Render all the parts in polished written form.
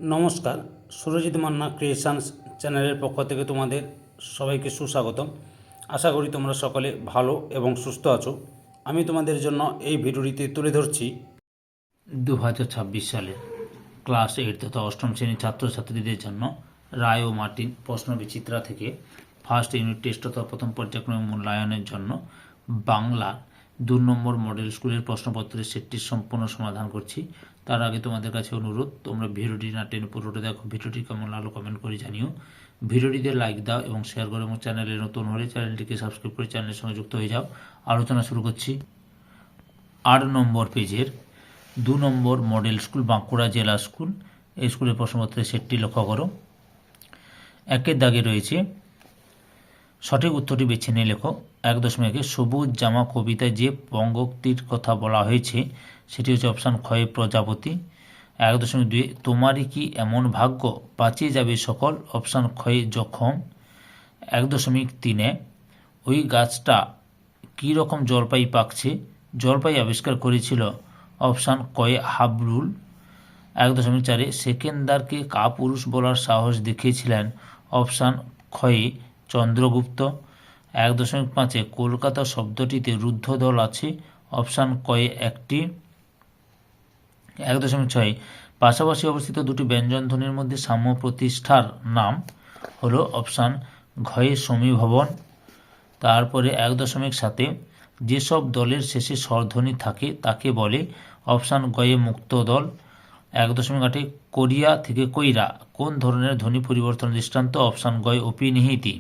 নমস্কার, সুরজিৎ মান্না ক্রিয়েশনস চ্যানেলের পক্ষ থেকে তোমাদের সবাইকে সুস্বাগতম। আশা করি তোমরা সকলে ভালো এবং সুস্থ আছো। আমি তোমাদের জন্য এই ভিডিওটিতে তুলে ধরছি 2026 সালে ক্লাস 8 তথা অষ্টম শ্রেণীর ছাত্রছাত্রীদের জন্য রায় ও মার্টিন প্রশ্ন বিচিত্রা থেকে ফার্স্ট ইউনিট টেস্ট তথা প্রথম পর্যায়ক্রমে মূল্যায়নের জন্য বাংলা 2 নম্বর মডেল স্কুলের প্রশ্নপত্রের সেটটির সম্পূর্ণ সমাধান করছি। তার আগে তোমাদের কাছে অনুরোধ, তোমরা ভিডিওটি না টেনে পুরোটা দেখো। ভিডিওটি কেমন লাগলো কমেন্ট করে জানিও। ভিডিওটিতে লাইক দাও এবং শেয়ার করো, এবং চ্যানেলে নতুন হলে চ্যানেলটিকে সাবস্ক্রাইব করে চ্যানেলের সঙ্গে যুক্ত হয়ে যাও। আলোচনা শুরু করছি। 8 নম্বর পেজের 2 নম্বর মডেল স্কুল বাঁকুড়া জেলা স্কুল, এই স্কুলের প্রশ্নপত্রের সেটটি লক্ষ্য করো। একের দাগে রয়েছে সঠিক উত্তরটি বেছে নিয়ে লেখো। 1.1 সবুজ জামা কবিতায় যে পঙ্গক্তির কথা বলা হয়েছে সেটি হচ্ছে অপশান ক্ষয়ে প্রজাপতি। 1.2 তোমারই কি এমন ভাগ্য বাঁচিয়ে যাবে সকল, অপশান ক্ষয়ে জখম। 1.3 ওই গাছটা কী রকম জলপাই পাকছে, জলপাই আবিষ্কার করেছিল, অপশান কয়ে হাবলুল। 1.4 সেকেন্দারকে কাপুরুষ বলার সাহস দেখিয়েছিলেন, অপশান ক্ষয়ে চন্দ্রগুপ্ত। 1.5 কলকাতা শব্দটিতে রুদ্ধদল আছে, অপশান কয়ে একটি। 1.6 পাশাপাশি অবস্থিত দুটি ব্যঞ্জনধ্বনির মধ্যে সাম্য প্রতিষ্ঠার নাম হলো, অপশান ঘয়ে সমীভবন। তারপরে 1.7 যেসব দলের শেষে স্বরধ্বনি থাকে তাকে বলে, অপশান গয়ে মুক্ত দল। 1.8 কোরিয়া থেকে কইরা কোন ধরনের ধ্বনি পরিবর্তন দৃষ্টান্ত, অপশান গয়ে অপিনিহিতি।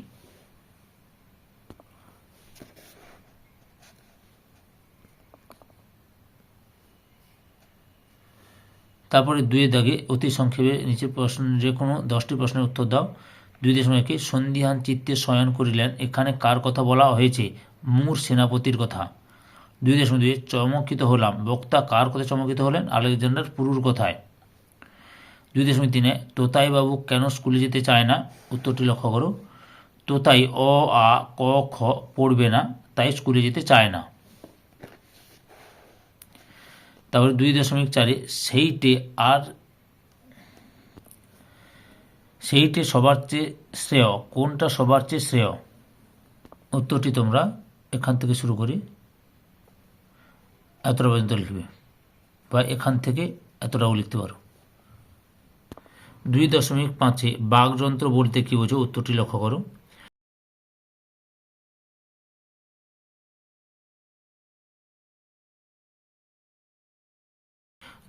তারপরে 2 দাগে অতি সংক্ষেপে নিচের প্রশ্ন যে কোনো 10টি প্রশ্নের উত্তর দাও। 2.1 সন্ধিহান চিত্তে শয়ন করিলেন, এখানে কার কথা বলা হয়েছে, মুর সেনাপতির কথা। 2.2 চমকিত হলাম, বক্তা কার কথা চমকিত হলেন, আলেকজান্ডার পুরুর কথায়। 2.3 তোতাই বাবু কেন স্কুলে যেতে চায় না, উত্তরটি লক্ষ্য করো। তোতাই অ আ ক খ পড়বে না, তাই স্কুলে যেতে চায় না। তারপরে 2.4 সেইটে সবার চেয়ে শ্রেয়, কোনটা সবার চেয়ে শ্রেয়, উত্তরটি তোমরা এখান থেকে শুরু করি এতটা পর্যন্ত লিখবে, বা এখান থেকে এতটাও লিখতে পারো। 2.5 বাকযন্ত্র বলতে কী বোঝো, উত্তরটি লক্ষ্য করো।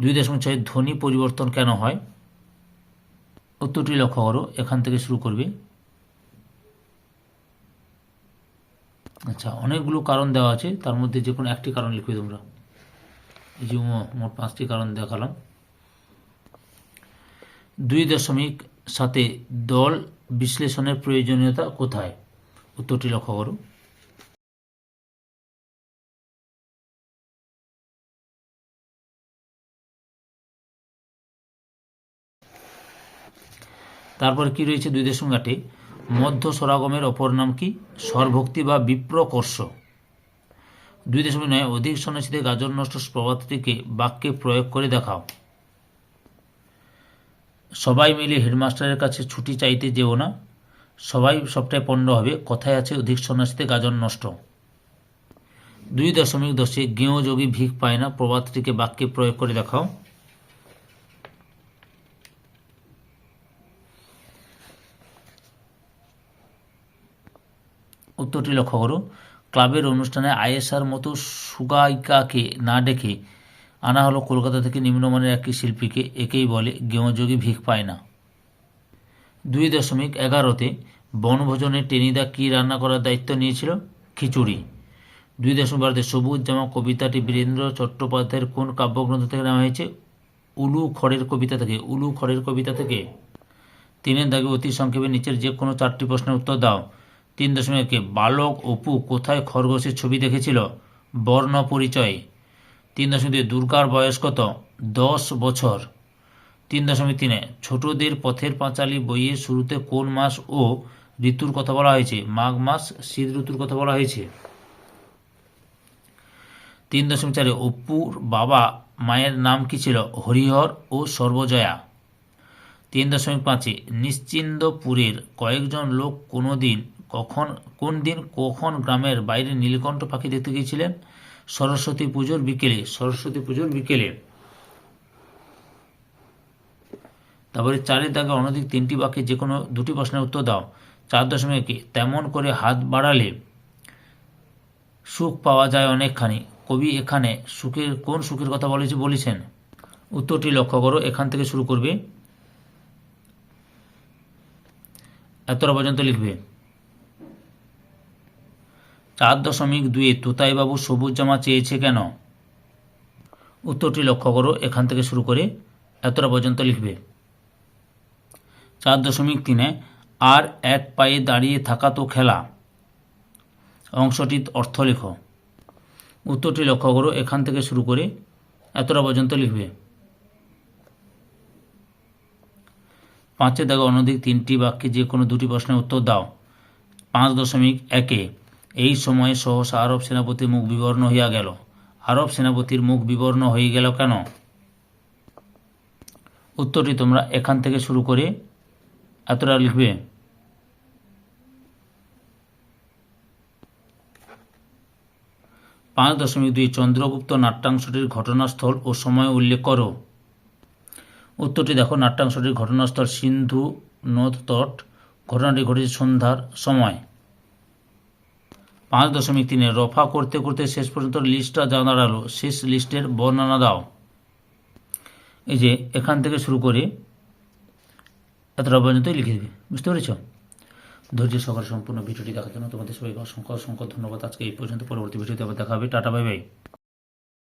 2.6 ধ্বনি পরিবর্তন কেন হয়, উত্তরটি লক্ষ্য করো, এখান থেকে শুরু করবে। আচ্ছা, অনেকগুলো কারণ দেওয়া আছে, তার মধ্যে যে কোনো একটি কারণ লিখবে তোমরা। এই যে মোট 5টি কারণ দেখালাম। 2.7 দল বিশ্লেষণের প্রয়োজনীয়তা কোথায়, উত্তরটি লক্ষ্য করো। 2.8 মধ্য স্বরাগমের অপর নাম কি, স্বরভক্তি বা বিপ্রকর্ষ। 2.9 অধিক সন্ন্যাসীতে গাজন নষ্ট প্রবাদটিকে বাক্যে প্রয়োগ করে দেখাও। সবাই মিলে হেডমাস্টারের কাছে ছুটি চাইতে যেও না, সবাই সবটাই পণ্ড হবে, কথায় আছে অধিক সন্ন্যাসীতে গাজন নষ্ট। 2.10 গেঁয়ো যোগী ভিক পায় না প্রবাদটিকে বাক্যে প্রয়োগ করে দেখাও। উত্তরটি লক্ষ্য করো। ক্লাবের অনুষ্ঠানে আয়েশার মতো সুগায়িকাকে না ডেকে আনা হলো কলকাতা থেকে নিম্নমানের একটি শিল্পীকে, একেই বলে গেঁয়োযোগী ভিক পায় না। 2.11 বনভোজনে টেনিদা কি রান্না করার দায়িত্ব নিয়েছিল, খিচুড়ি। 2.12 সবুজ জামা কবিতাটি বীরেন্দ্র চট্টোপাধ্যায়ের কোন কাব্যগ্রন্থ থেকে নেওয়া হয়েছে, উলু খড়ের কবিতা থেকে। উলু খড়ের কবিতা থেকে। 3 দাগে অতি সংক্ষেপে নিচের যে কোনো 4টি প্রশ্নের উত্তর দাও। 3.1 বালক অপু কোথায় খরগোশের ছবি দেখেছিল, বর্ণ পরিচয়। 3.2 দুর্গার বয়স কত, 10 বছর। 3.3 ছোটদের পথের পাঁচালী বইয়ের শুরুতে কোন মাস ও ঋতুর কথা বলা হয়েছে, মাঘ মাস, শীত ঋতুর কথা বলা হয়েছে। 3.4 অপুর বাবা মায়ের নাম কি ছিল, হরিহর ও সর্বজয়া। 3.5 নিশ্চিন্দপুরের কয়েকজন লোক কোন দিন কখন গ্রামের বাইরে নীলকণ্ঠ পাখি দেখতে গিয়েছিলেন? সরস্বতী পুজোর বিকেলে। তারপরে 4 দাগে অনধিক 3টি বাক্যে যে কোনো 2টি প্রশ্নের উত্তর দাও। 4.1 তেমন করে হাত বাড়ালে সুখ পাওয়া যায় অনেকখানি। কবি এখানে কোন সুখের কথা বলেছেন? উত্তরটি লক্ষ্য করো, এখান থেকে শুরু করবে, এতটা পর্যন্ত লিখবে। 4.2 তোতাইবাবু সবুজ জামা চেয়েছে কেন? উত্তরটি লক্ষ্য করো, এখান থেকে শুরু করে এতটা পর্যন্ত লিখবে। 4.3 আর এক পায়ে দাঁড়িয়ে থাকা তো খেলা, অংশটির অর্থ লেখো। উত্তরটি লক্ষ্য করো, এখান থেকে শুরু করে এতটা পর্যন্ত লিখবে। 5 দাগে অনধিক 3টি বাক্যে যে কোনো 2টি প্রশ্নের উত্তর দাও। 5.1 এই সময়ে সহসা আরব সেনাপতির মুখ বিবর্ণ হইয়া গেল। আরব সেনাপতির মুখ বিবর্ণ হয়ে গেল কেন? উত্তরটি তোমরা এখান থেকে শুরু করে এতটা লিখবে। 5.2 চন্দ্রগুপ্ত নাট্যাংশটির ঘটনাস্থল ও সময় উল্লেখ করো। উত্তরটি দেখো, নাট্যাংশটির ঘটনাস্থল সিন্ধু নদ তট, ঘটনাটি ঘটেছে সন্ধ্যার সময়। 5.3 রফা করতে করতে শেষ পর্যন্ত লিস্টটা যা দাঁড়ালো, শেষ লিস্টের বর্ণনা দাও। এই যে এখান থেকে শুরু করে এতটা পর্যন্ত লিখে দেবে, বুঝতে পেরেছ? ধৈর্য সহকারে সম্পূর্ণ ভিডিওটি দেখার জন্য তোমাদের সবাইকে অসংখ্য ধন্যবাদ। আজকে এই পর্যন্ত, পরবর্তী ভিডিওতে আবার দেখা হবে। Tata, bye bye.